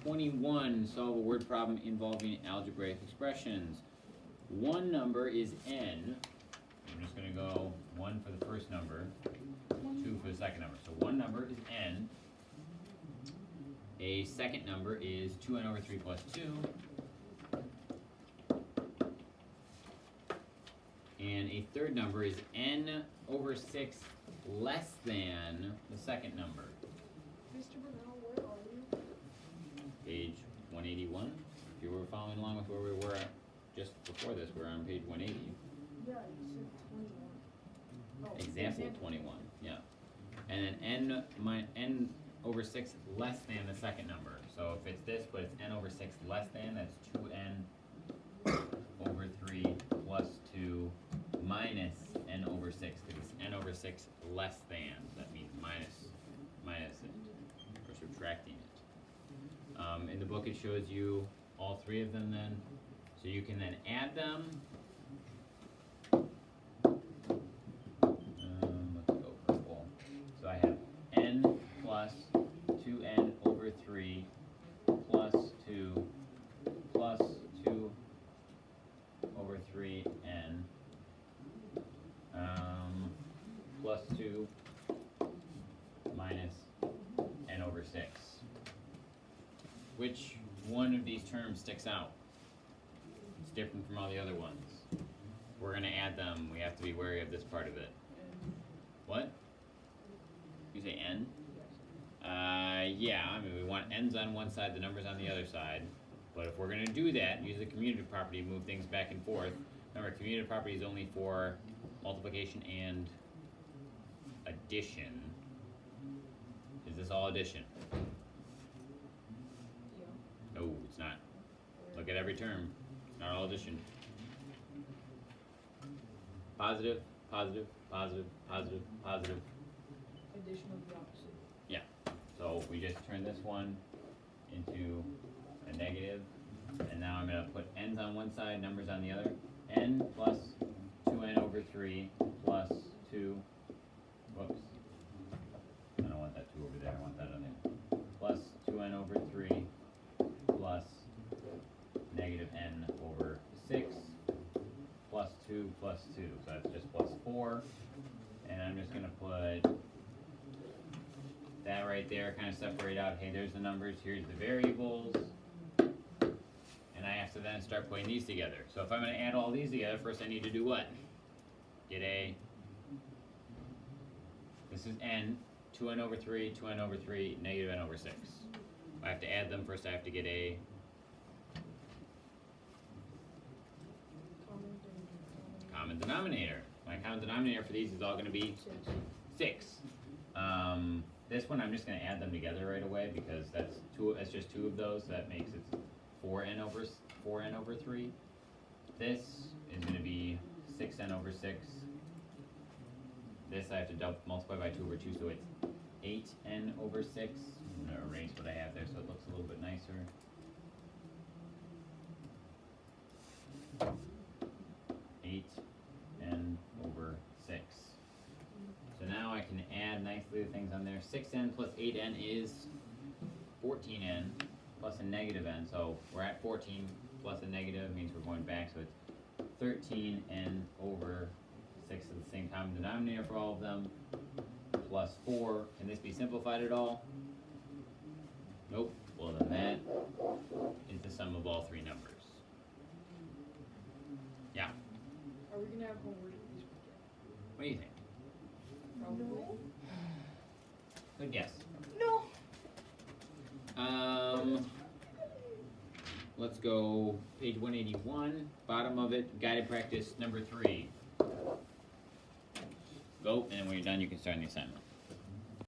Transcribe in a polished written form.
21, solve a word problem involving algebraic expressions. One number is n. I'm just going to go 1 for the first number, 2 for the second number. So one number is n. A second number is 2n over 3 plus 2. And a third number is n over 6 less than the second number. Mr. Bernal, where are you? Page 181. If you were following along with where we were just before this, we're on page 180. Yeah, you said 21. Oh, Example 21, yeah. And then n over 6 less than the second number. So if it's this, but it's n over 6 less than, that's 2n over 3 plus 2 minus n over 6, because it's n over 6 less than. That means minus it, or subtracting it. In the book it shows you all three of them then, so you can then add them. Let's go purple. So I have n plus 2n over 3 plus 2 plus 2 over 3n plus 2 minus n over 6. Which one of these terms sticks out? It's different from all the other ones. We're going to add them. We have to be wary of this part of it. What? You say n? Yeah, I mean, we want n's on one side, the numbers on the other side. But if we're going to do that, use the commutative property, move things back and forth. Remember, commutative property is only for multiplication and addition. Is this all addition? Yeah. No, it's not. Look at every term. It's not all addition. Positive, positive, positive, positive, positive. Addition of the opposite. Yeah. So we just turn this one into a negative. And now I'm going to put n's on one side, numbers on the other. N plus 2n over 3 plus 2. Whoops. I don't want that 2 over there. I want that on there. Plus 2n over 3 plus negative n over 6 plus 2 plus 2. So that's just plus 4. And I'm just going to put that right there, kind of separate out. Hey, there's the numbers. Here's the variables. And I have to then start putting these together. So if I'm going to add all these together, first I need to do what? Get a, this is n, 2n over 3, 2n over 3, negative n over 6. I have to add them. First I have to get a common denominator. My common denominator for these is all going to be 6. This one I'm just going to add them together right away because that's just 2 of those. So that makes it 4n over 3. This is going to be 6n over 6. This I have to multiply by 2 over 2, so it's 8n over 6. I'm going to erase what I have there so it looks a little bit nicer. Over 6. So now I can add nicely the things on there. 6n plus 8n is 14n plus a negative n. So we're at 14 plus a negative means we're going back. So it's 13n over 6 is the same common denominator for all of them. Plus 4. Can this be simplified at all? Nope. Well then that is the sum of all three numbers. Yeah. Are we going to have homework this weekend? What do you think? Probably. Good guess. No. Let's go page 181, bottom of it, guided practice number 3. Go, and when you're done, you can start on the assignment.